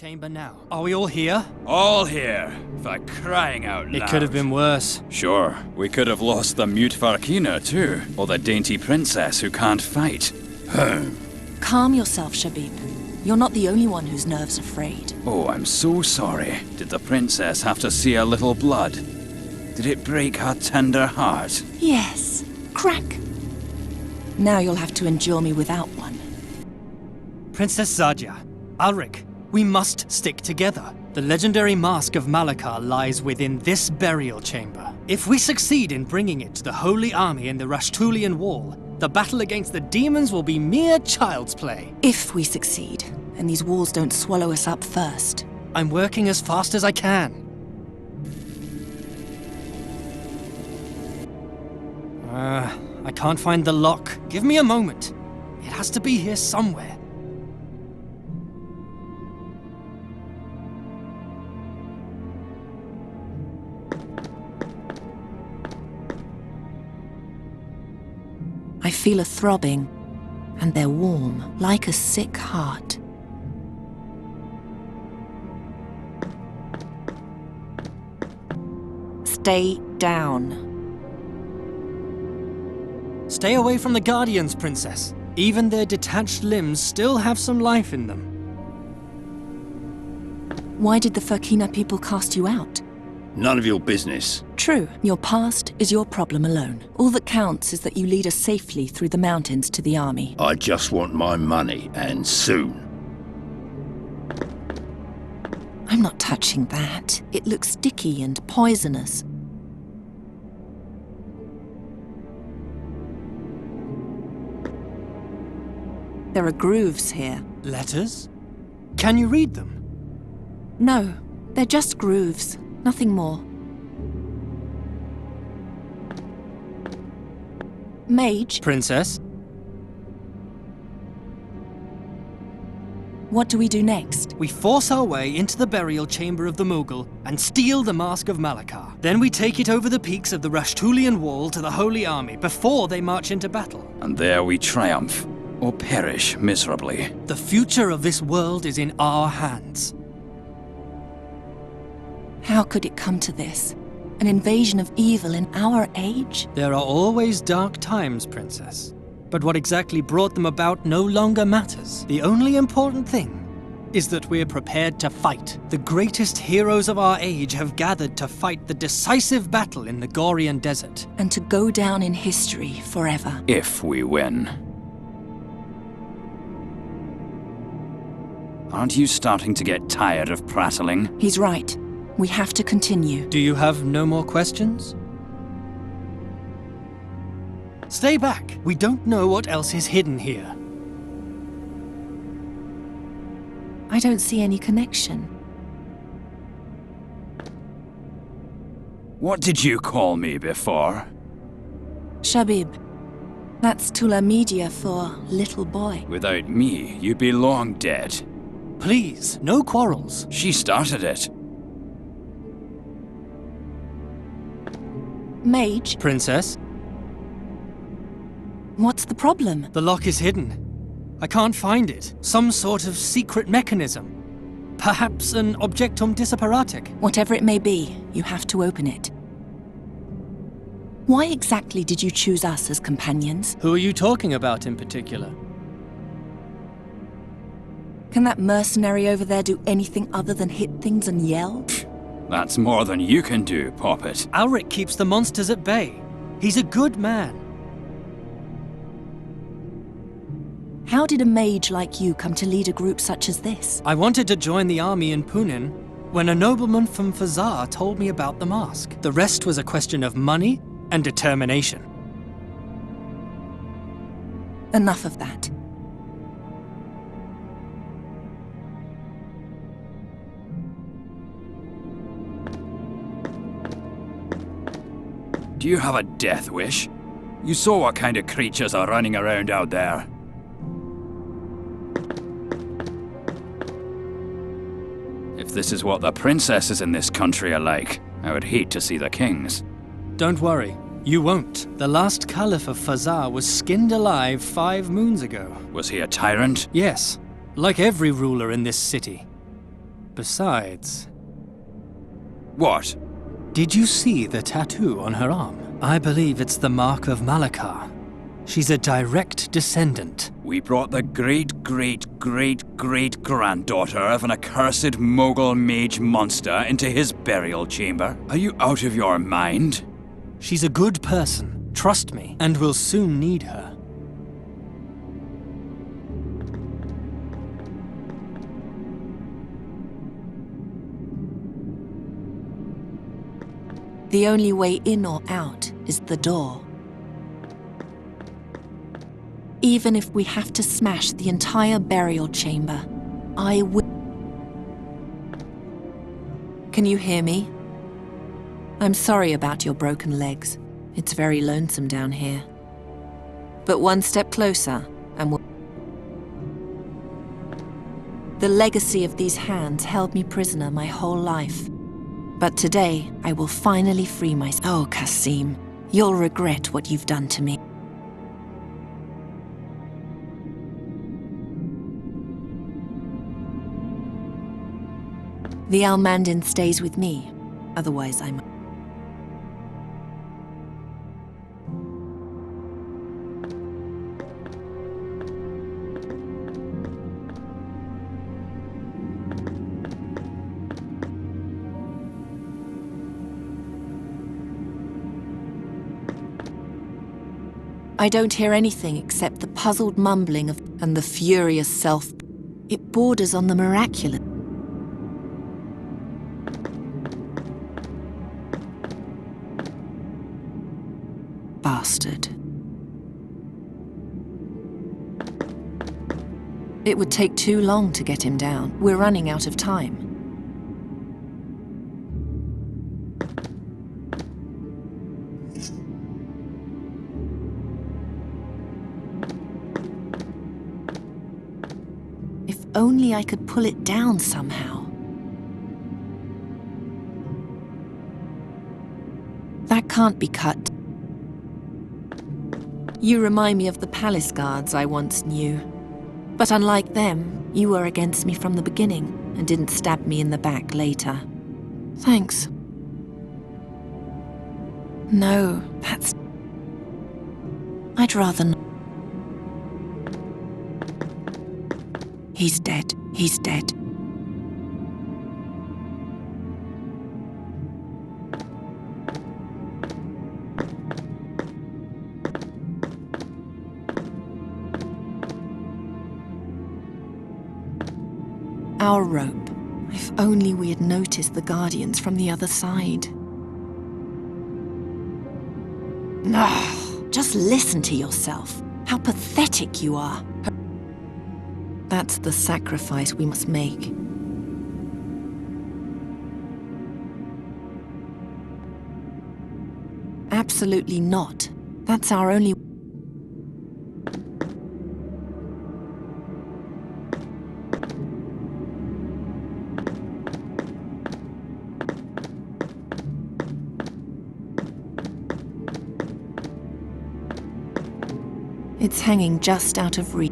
chamber now. Are we all here? All here, for crying out loud. It could have been worse. Sure, we could have lost the mute Varkina too, or the dainty princess who can't fight. Calm yourself, Shabib. You're not the only one whose nerves are frayed. Oh, I'm so sorry. Did the princess have to see a little blood? Did it break her tender heart? Yes. Crack. Now you'll have to endure me without one. Princess Zadia, Alric, we must stick together. The legendary mask of Malakar lies within this burial chamber. If we succeed in bringing it to the Holy Army in the Rashtulian Wall, the battle against the demons will be mere child's play. If we succeed, and these walls don't swallow us up first. I'm working as fast as I can. I can't find the lock. Give me a moment. It has to be here somewhere. I feel a throbbing, and they're warm, like a sick heart. Stay down. Stay away from the Guardians, Princess. Even their detached limbs still have some life in them. Why did the Furkina people cast you out? None of your business. True, your past is your problem alone. All that counts is that you lead us safely through the mountains to the army. I just want my money, and soon. I'm not touching that. It looks sticky and poisonous. There are grooves here. Letters? Can you read them? No, they're just grooves. Nothing more. Mage? Princess? What do we do next? We force our way into the burial chamber of the Mughal and steal the Mask of Malakar. Then we take it over the peaks of the Rashtulian Wall to the Holy Army before they march into battle. And there we triumph, or perish miserably. The future of this world is in our hands. How could it come to this? An invasion of evil in our age? There are always dark times, Princess. But what exactly brought them about no longer matters. The only important thing is that we're prepared to fight. The greatest heroes of our age have gathered to fight the decisive battle in the Gorian Desert. And to go down in history forever. If we win. Aren't you starting to get tired of prattling? He's right. We have to continue. Do you have no more questions? Stay back. We don't know what else is hidden here. I don't see any connection. What did you call me before? Shabib. That's Tula Media for little boy. Without me, you'd be long dead. Please, no quarrels. She started it. Mage? Princess? What's the problem? The lock is hidden. I can't find it. Some sort of secret mechanism. Perhaps an objectum disapparatic. Whatever it may be, you have to open it. Why exactly did you choose us as companions? Who are you talking about in particular? Can that mercenary over there do anything other than hit things and yell? That's more than you can do, Poppet. Alric keeps the monsters at bay. He's a good man. How did a mage like you come to lead a group such as this? I wanted to join the army in Punin when a nobleman from Fazar told me about the mask. The rest was a question of money and determination. Enough of that. Do you have a death wish? You saw what kind of creatures are running around out there. If this is what the princesses in this country are like, I would hate to see the kings. Don't worry, you won't. The last Caliph of Fazar was skinned alive 5 moons ago. Was he a tyrant? Yes, like every ruler in this city. Besides, What? did you see the tattoo on her arm? I believe it's the mark of Malakar. She's a direct descendant. We brought the great-great-great-great-granddaughter of an accursed mogul mage monster into his burial chamber. Are you out of your mind? She's a good person, trust me, and we'll soon need her. The only way in or out is the door. Even if we have to smash the entire burial chamber, I will. Can you hear me? I'm sorry about your broken legs. It's very lonesome down here. But one step closer, and we'll... The legacy of these hands held me prisoner my whole life. But today, I will finally free myself. Oh, Kasim, you'll regret what you've done to me. The Almandin stays with me, otherwise I'm... I don't hear anything except the puzzled mumbling of and the furious self. It borders on the miraculous. Bastard. It would take too long to get him down. We're running out of time. If only I could pull it down somehow. That can't be cut. You remind me of the palace guards I once knew. But unlike them, you were against me from the beginning and didn't stab me in the back later. Thanks. No, that's... I'd rather not. He's dead. He's dead. Our rope. If only we had noticed the Guardians from the other side. Ugh, just listen to yourself. How pathetic you are. That's the sacrifice we must make. Absolutely not. That's our only... It's hanging just out of reach.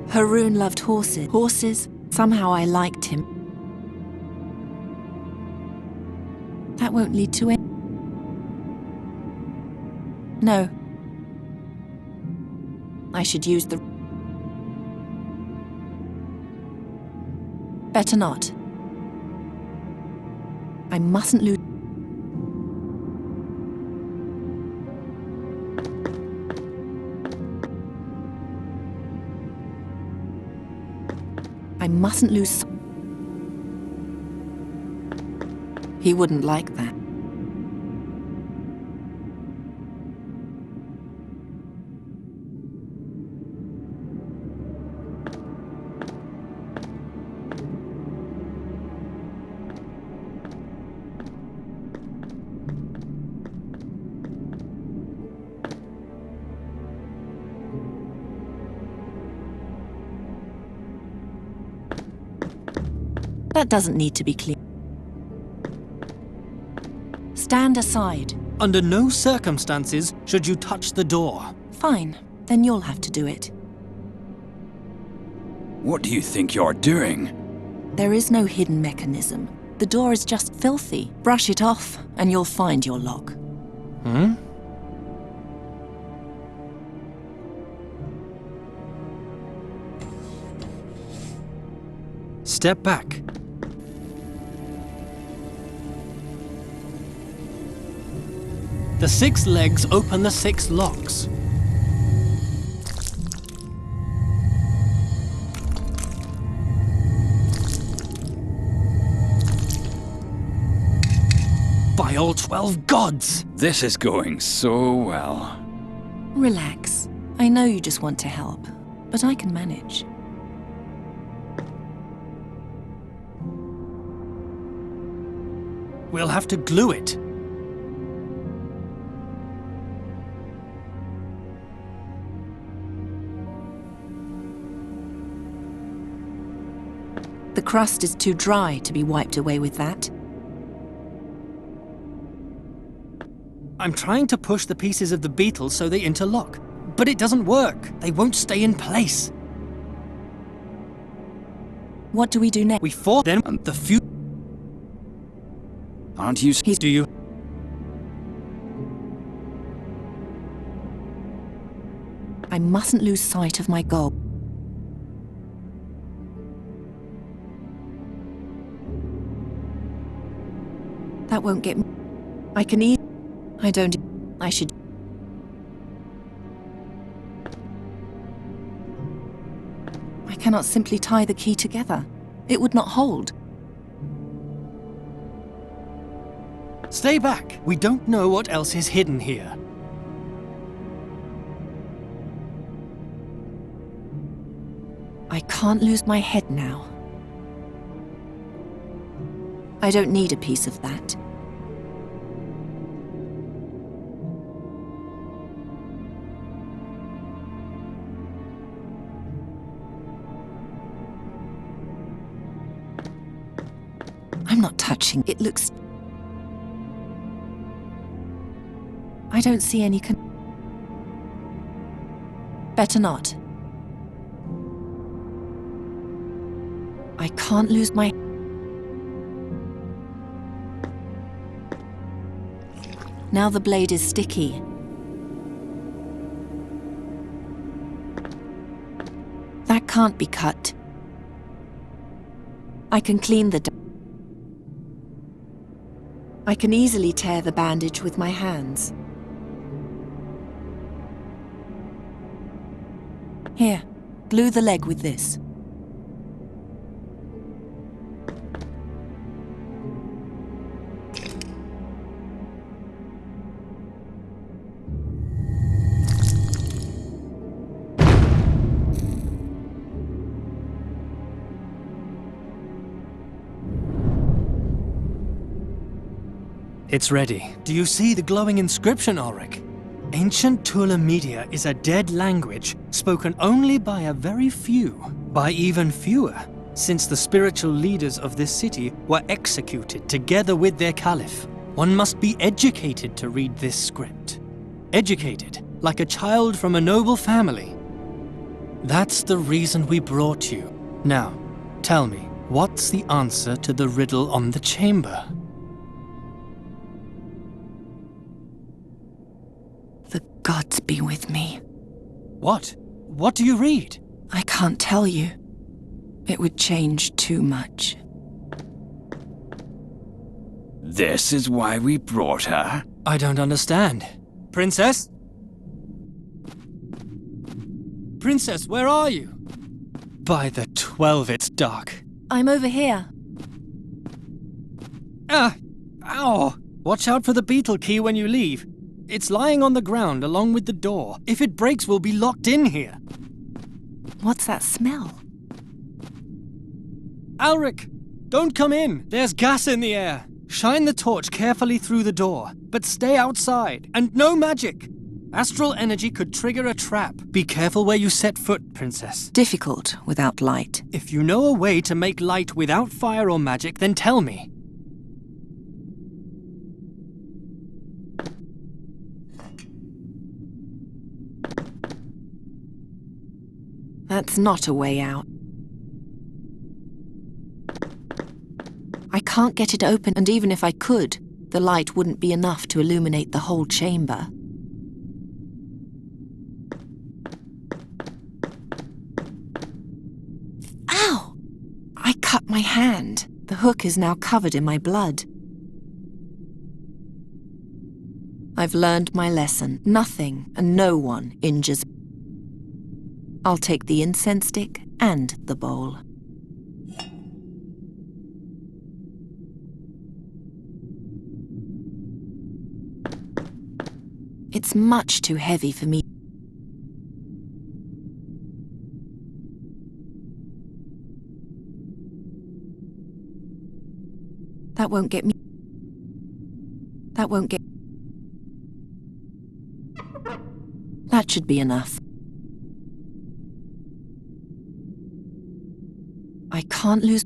Haroon loved horses. Horses? Somehow I liked him. That won't lead to it. No. I should use the... Better not. I mustn't lose... I mustn't lose... He wouldn't like that. That doesn't need to be clear. Stand aside. Under no circumstances should you touch the door. Fine, then you'll have to do it. What do you think you're doing? There is no hidden mechanism. The door is just filthy. Brush it off, and you'll find your lock. Hmm? Step back. The 6 legs open the 6 locks. By all 12 gods! This is going so well. Relax. I know you just want to help, but I can manage. We'll have to glue it. The crust is too dry to be wiped away with that. I'm trying to push the pieces of the beetle so they interlock, but it doesn't work. They won't stay in place. What do we do next? We fought them and the few... Aren't you... Do you... I mustn't lose sight of my goal. That won't get me. I can eat. I don't. I should. I cannot simply tie the key together. It would not hold. Stay back. We don't know what else is hidden here. I can't lose my head now. I don't need a piece of that. I'm not touching. It looks... I don't see any Better not. I can't lose my... Now the blade is sticky. That can't be cut. I can clean the... I can easily tear the bandage with my hands. Here, glue the leg with this. It's ready. Do you see the glowing inscription, Ulrich? Ancient Tula Media is a dead language spoken only by a very few, by even fewer, since the spiritual leaders of this city were executed together with their caliph. One must be educated to read this script. Educated, like a child from a noble family. That's the reason we brought you. Now, tell me, what's the answer to the riddle on the chamber? The gods be with me. What? What do you read? I can't tell you. It would change too much. This is why we brought her? I don't understand. Princess? Princess, where are you? By the 12, it's dark. I'm over here. Ah! Ow! Watch out for the beetle key when you leave. It's lying on the ground along with the door. If it breaks, we'll be locked in here. What's that smell? Ulrich, don't come in. There's gas in the air. Shine the torch carefully through the door, but stay outside, and no magic. Astral energy could trigger a trap. Be careful where you set foot, Princess. Difficult without light. If you know a way to make light without fire or magic, then tell me. That's not a way out. I can't get it open, and even if I could, the light wouldn't be enough to illuminate the whole chamber. Ow! I cut my hand. The hook is now covered in my blood. I've learned my lesson. Nothing and no one injures. I'll take the incense stick and the bowl. It's much too heavy for me. That won't get me. That won't get. That should be enough. I can't lose.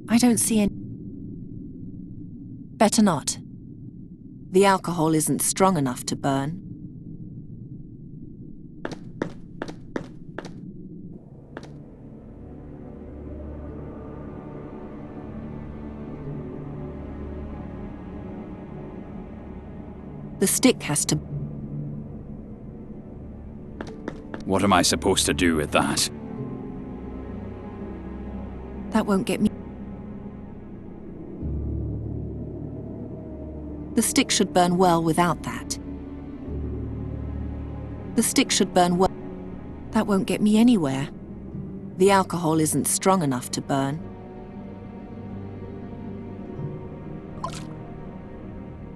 I don't see any. Better not. The alcohol isn't strong enough to burn. The stick has to... What am I supposed to do with that? That won't get me. The stick should burn well without that. The stick should burn well. That won't get me anywhere. The alcohol isn't strong enough to burn.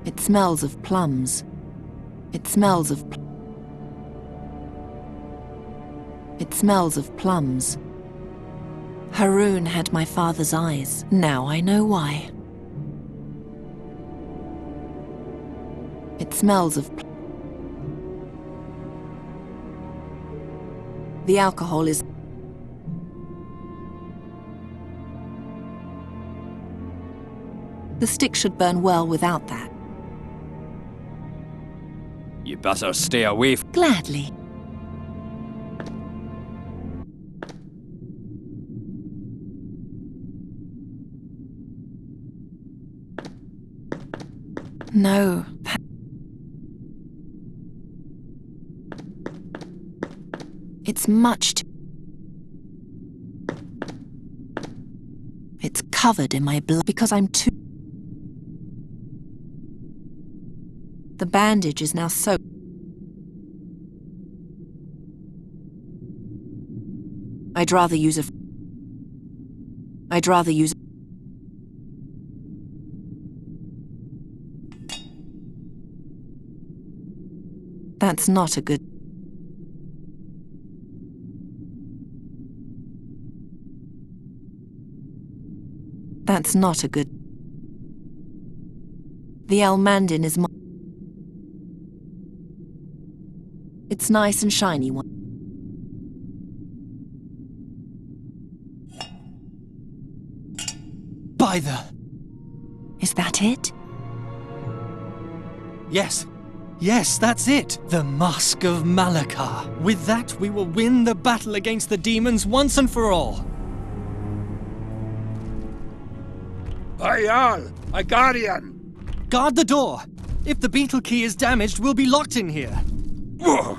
It smells of plums. It smells of... It smells of plums. Haroon had my father's eyes. Now I know why. It smells of... The alcohol is... The stick should burn well without that. You better stay away from... Gladly. No. It's much too... It's covered in my blood because I'm too... The bandage is now soaked. I'd rather use a... I'd rather use... That's not a good... That's not a good... The Almandin is... It's nice and shiny one. By the... Is that it? Yes. Yes, that's it. The Mask of Malakar. With that, we will win the battle against the demons once and for all. Ayal, a guardian! Guard the door. If the beetle key is damaged, we'll be locked in here. Whoa.